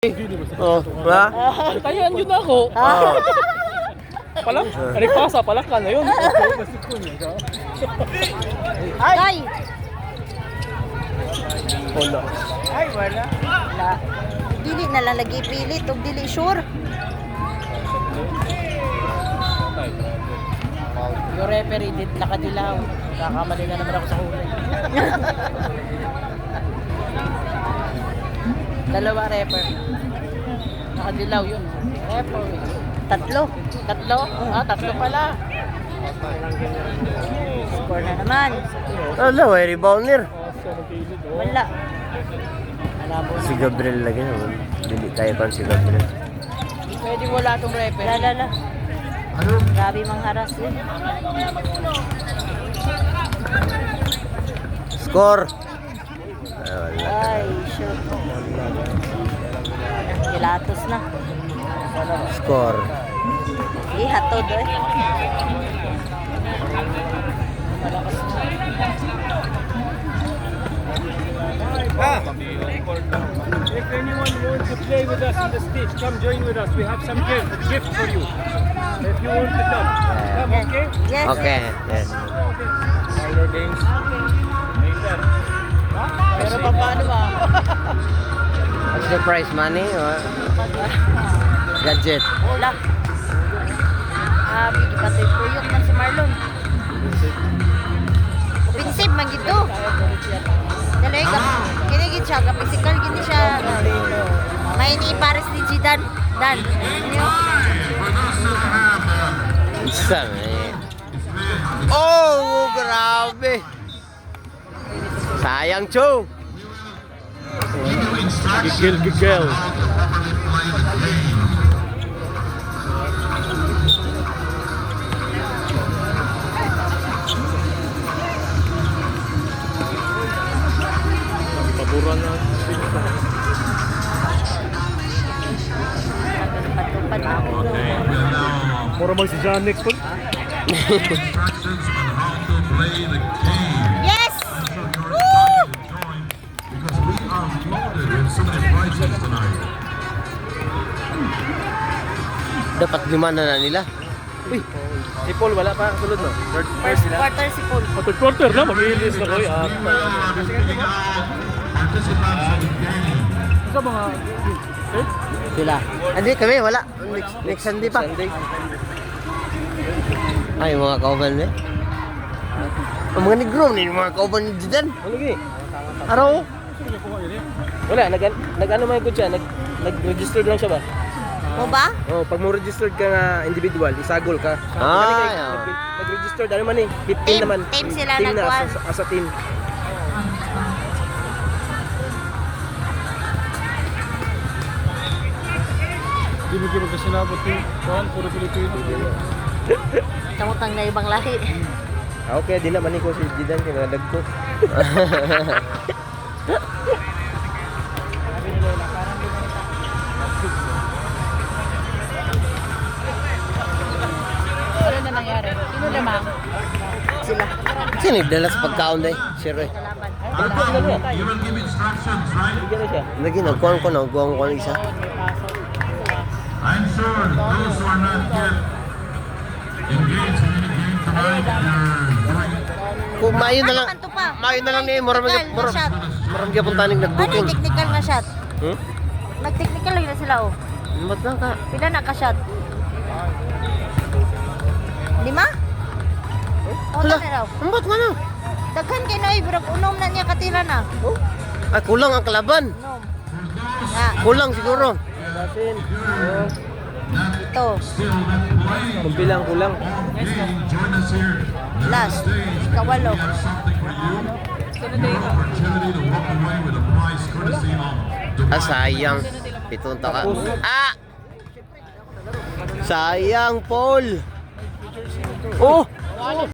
Oh, ba? Tayan yun ako. Palak, pasa, palakan na yun. Ay! Wala. Ay, wala. Wala. Dili na lang lagi pilit. Huwag dili sure. Yung referee dit nakadilaw. Kakamali na naman ako sa huli. Dalawa refer. Nakadilaw yun. Refer. Tatlo. Tatlo? Tatlo pala. Score na naman. Wala, may rebounder. Wala. Si Gabriel lagi naman. Dili tayo pa si Gabriel. Pwede wala itong referee. Lala. Grabe mang haras yun. Score! Ay, wala. Ay, shoot. Kilatos na. Score. Hatod eh. If anyone wants to play with us in the stage, come join with us. We have some gift for you. If you want to come, okay? Yes. Okay, yes. Minor games. Later. Pero paano ba? What's the prize money? Or gadget? Wala. Bigi patay po yung man si Marlon. Pinsip man gito. Dalay ka. Kinigit siya. Physical gini siya. May ni Paris ni Zidane. Dan. Isa eh. Oh, grabe. Sayang, Cho. Gigil. Paburan na. Patupad ako. Mura mag si John next po. Yes! Woo! Dapat lima na nila. Uy, si Paul wala pa. Sulod no? First quarter si Paul. Third quarter na. Mag-i-release na ko. Sa mga... Sila. Hindi kami, wala. Next Sunday pa. Ay, mga kauban eh. Ang mga negro, mga kauban ni Jidan. Ano gini? Araw. Wala, nag-ano man ko siya, nag-registered lang siya ba? Mo ba? Oh, pag mo registered ka nga individual, isagol ka. Ay, Nag-registered, ano man eh, 15 Team, naman. team sila team na nagkuhan. as a team. Hindi mo kasi nabot yung kuhan, puro Pilipino. Kamutang na ibang lahi. Okay, di naman ko si Jidan, kinalag ko. Ano na nangyari? Sino naman? Sila. Sino nagdala sa pagkaon day? Sir eh. Kalaban. You will give instructions, right? Bigyan na siya. Lagi nagkuhan ko ng isa. I'm sure those who are not yet engaged in any game tonight are doing Kung mayo na lang. Ano man to pa? Mayo na lang ni Maraming Technical na shot. gyapon tanig Ano nag-booking. yung technical na shot? Hmm? Nag-technical lang na sila oh. Mat lang ka. Pila na ka shot? 5? O Hala, na raw. ambat nga na. Daghan kay Noy, pero unom na niya katira na. Ay, kulang ang kalaban. Unom. Nga, Kulang siguro. Basin. ito. Kumpilang kulang. join us here. Last. Ikawalo. Something for you. Opportunity to walk away with a prize courtesy of Ah, sayang. Pitong taka. Ah! Sayang, Paul. Oh!